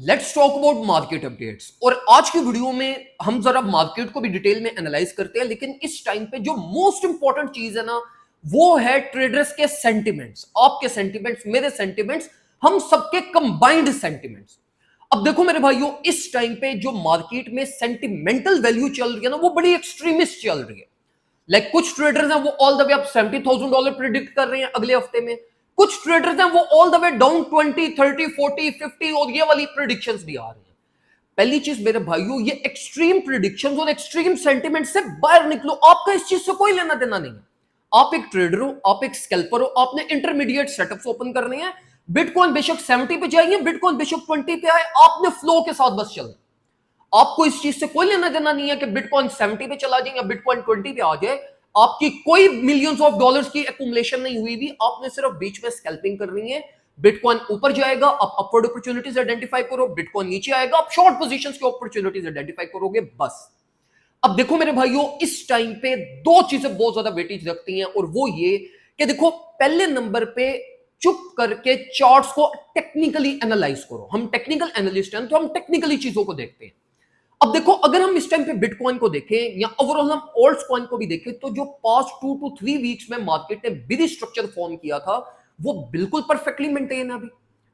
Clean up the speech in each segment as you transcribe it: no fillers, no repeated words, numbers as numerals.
Let's talk about market updates. और आज की वीडियो में हम जरा मार्केट को भी डिटेल में एनालाइज करते हैं, लेकिन इस टाइम पे जो मोस्ट इंपॉर्टेंट चीज है ना, वो है ट्रेडर्स के सेंटिमेंट्स। आपके सेंटिमेंट्स, मेरे सेंटिमेंट्स, हम सबके कंबाइंड सेंटिमेंट्स। अब देखो मेरे भाइयों, इस टाइम पे जो मार्केट में सेंटिमेंटल वैल्यू चल रही है ना, वो बड़ी एक्सट्रीमिस्ट चल रही है। कुछ ट्रेडर्स हैं वो all the way up $70,000 predict कर रहे हैं अगले हफ्ते में। कुछ ट्रेडर्स हैं वो ऑल द वे डाउन 20, 30, 40, 50 और ये वाली प्रिडिक्शंस भी आ रही हैं। पहली चीज मेरे भाइयों, ये एक्सट्रीम प्रिडिक्शंस और एक्सट्रीम सेंटिमेंट से बाहर निकलो। आपका इस चीज से कोई लेना देना नहीं है। आप एक ट्रेडर हो, आप एक स्कैल्पर हो, आपने इंटरमीडिएट सेटअप्स ओपन करने हैं। बिटकॉइन बेशक 70 पे जाइए, बिटकॉइन बेशक 20 पे आए, आपने फ्लो के साथ बस चलना। आपको इस चीज से कोई लेना देना नहीं है कि बिटकॉइन 70 पे चला जाए या बिटकॉइन 20 पे आ जाए। आपकी कोई मिलियंस ऑफ डॉलर्स की एक्यूमुलेशन नहीं हुई भी, आपने सिर्फ बीच में स्कैल्पिंग करनी है। बिटकॉइन ऊपर जाएगा, आप अपवर्ड अपॉर्चुनिटीज आइडेंटिफाई करो। बिटकॉइन नीचे आएगा, आप शॉर्ट पोजीशंस की अपॉर्चुनिटीज आइडेंटिफाई करोगे, बस। अब देखो मेरे भाइयों, इस टाइम पे दो चीजें बहुत ज्यादा वेटेज रखती हैं, और वो ये कि देखो, पहले नंबर पे चुप करके चार्ट्स को टेक्निकली एनालाइज करो। हम टेक्निकल एनालिस्ट हैं, तो हम टेक्निकली चीजों को देखते हैं। अब देखो, अगर हम इस टाइम पे बिटकॉइन को देखें या ओवरऑल हम ऑल्ट्स कॉइन को भी देखें, तो जो पास्ट 2 to 3 वीक्स में मार्केट ने बिग स्ट्रक्चर फॉर्म किया था, वो बिल्कुल परफेक्टली मेंटेन है। अभी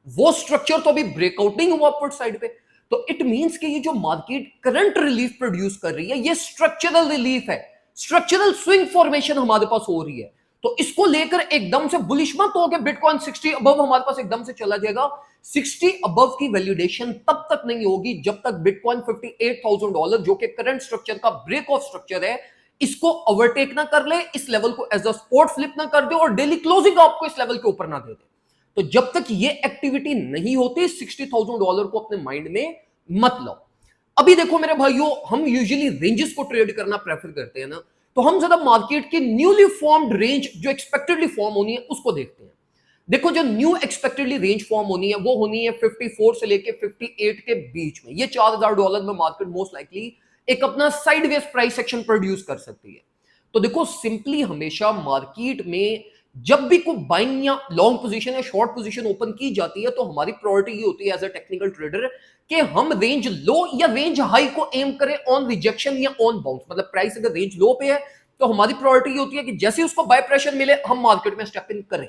वो स्ट्रक्चर तो अभी ब्रेकआउट नहीं हुआ अपवर्ड साइड पे। तो इट मींस कि ये जो मार्केट करंट रिलीफ प्रोड्यूस कर रही है, ये स्ट्रक्चरल रिलीफ है। स्ट्रक्चरल स्विंग फॉर्मेशन हमारे पास हो रही है। तो इसको लेकर एकदम से बुलिश मत हो के बिटकॉइन 60 अबव हमारे पास एकदम से चला जाएगा। 60 अबव की वैल्यूडेशन तब तक नहीं होगी जब तक बिटकॉइन $58,000, जो कि करंट स्ट्रक्चर का ब्रेक ऑफ स्ट्रक्चर है, इसको ओवरटेक ना कर ले, इस लेवल को एज अ स्पोर्ट फ्लिप ना कर दे और डेली क्लोजिंग आपको इस लेवल के ऊपर ना दे दे। तो जब तक ये एक्टिविटी नहीं होती, $60,000 को अपने माइंड में मत लो। अभी देखो मेरे भाइयों, हम यूजुअली रेंजेस को ट्रेड करना प्रेफर करते हैं ना, तो हम ज्यादा मार्केट की न्यूली फॉर्म्ड रेंज जो एक्सपेक्टेडली फॉर्म होनी है उसको देखते हैं। देखो, जो न्यू एक्सपेक्टेडली रेंज फॉर्म होनी है, वो होनी है 54 से लेके 58 के बीच में। ये $4,000 में मार्केट मोस्ट लाइकली एक अपना साइडवेज प्राइस सेक्शन प्रोड्यूस कर सकती है। तो देखो, सिंपली हमेशा मार्केट में जब भी कोई बाइंग या लॉन्ग पोजीशन या शॉर्ट पोजीशन ओपन की जाती है, तो हमारी प्रायोरिटी ये होती है एज अ टेक्निकल ट्रेडर कि हम रेंज लो या रेंज हाई को एम करें ऑन रिजेक्शन या ऑन बाउंस। मतलब प्राइस अगर रेंज लो पे है, तो हमारी प्रायोरिटी ये होती है कि जैसे उसको बाय प्रेशर मिले, हम मार्केट में स्टेप इन करें।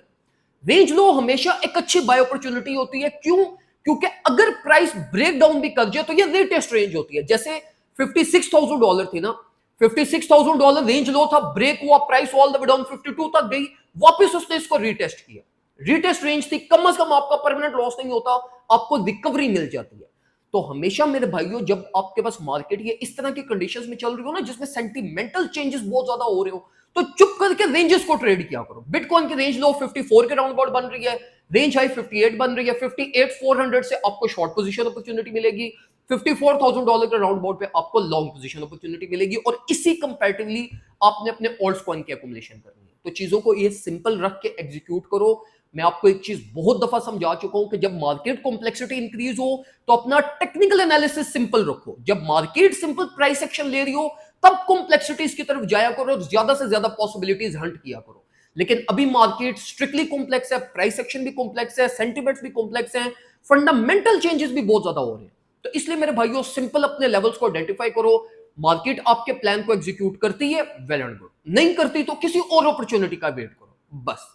रेंज लो हमेशा एक अच्छी बाय अपॉर्चुनिटी होती है। क्यों? क्योंकि अगर प्राइस ब्रेक डाउन भी कर जाए, तो ये रीटेस्ट रेंज होती है। जैसे $56,000 थी ना, $56,000 रेंज लो था, ब्रेक हुआ, price all the way down 52 तक गई, वापस उसने इसको रीटेस्ट किया। रीटेस्ट रेंज थी, कम से कम आपका परमानेंट लॉस नहीं होता, आपको रिकवरी मिल जाती है। तो हमेशा मेरे भाइयों, जब आपके पास मार्केट ये इस तरह की कंडीशंस में चल रही हो ना, जिसमें सेंटिमेंटल चेंजेस बहुत ज्यादा हो रहे हो, तो चुप करके रेंजेस को ट्रेड किया करो। बिटकॉइन की रेंज लो 54 के राउंड अबाउट बन रही है, रेंज हाई 58 बन रही है। 58,400 से आपको शॉर्ट पोजीशन अपॉर्चुनिटी मिलेगी, $54,000 के राउंड अबाउट पे आपको लॉन्ग पोजीशन अपॉर्चुनिटी मिलेगी, और इसी कंपैरेटिवली आपने अपने ऑल्ट्स कॉइन की एक्युमुलेशन करनी है। तो चीजों को ये सिंपल रख के एग्जीक्यूट करो। मैं आपको एक चीज बहुत दफा समझा चुका हूं कि जब मार्केट कॉम्प्लेक्सिटी इंक्रीज हो, तो अपना टेक्निकल एनालिसिस सिंपल रखो। जब मार्केट सिंपल प्राइस एक्शन ले रही हो, तब कॉम्प्लेक्सिटीज की तरफ जाया करो, ज्यादा से ज्यादा पॉसिबिलिटीज हंट किया करो। लेकिन अभी मार्केट स्ट्रिक्टली कॉम्प्लेक्स है, प्राइस एक्शन भी कॉम्प्लेक्स है, सेंटिमेंट्स भी कॉम्प्लेक्स हैं, फंडामेंटल चेंजेस भी बहुत ज्यादा हो रहे हैं। तो इसलिए मेरे भाइयों, सिंपल अपने लेवल्स को आइडेंटिफाई करो। मार्केट आपके प्लान को एग्जीक्यूट करती है, वेल एंड गुड। नहीं करती तो किसी और अपॉर्चुनिटी का वेट करो, बस।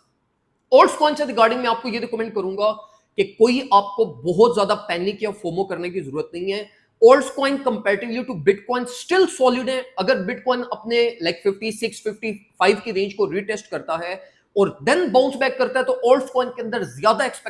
ऑल्ट्स कॉइन से रिगार्डिंग मैं आपको ये रिकमेंड करूंगा कि कोई आपको बहुत ज्यादा पैनिक या फोमो करने की जरूरत नहीं है। Alts coin comparatively to bitcoin still solid है। अगर बिटकॉइन अपने 56, 55 की रेंज को रीटेस्ट करता है और देन बाउंस बैक करता है, तो ऑल्ट्स कॉइन के अंदर ज्यादा एक्सपेक्ट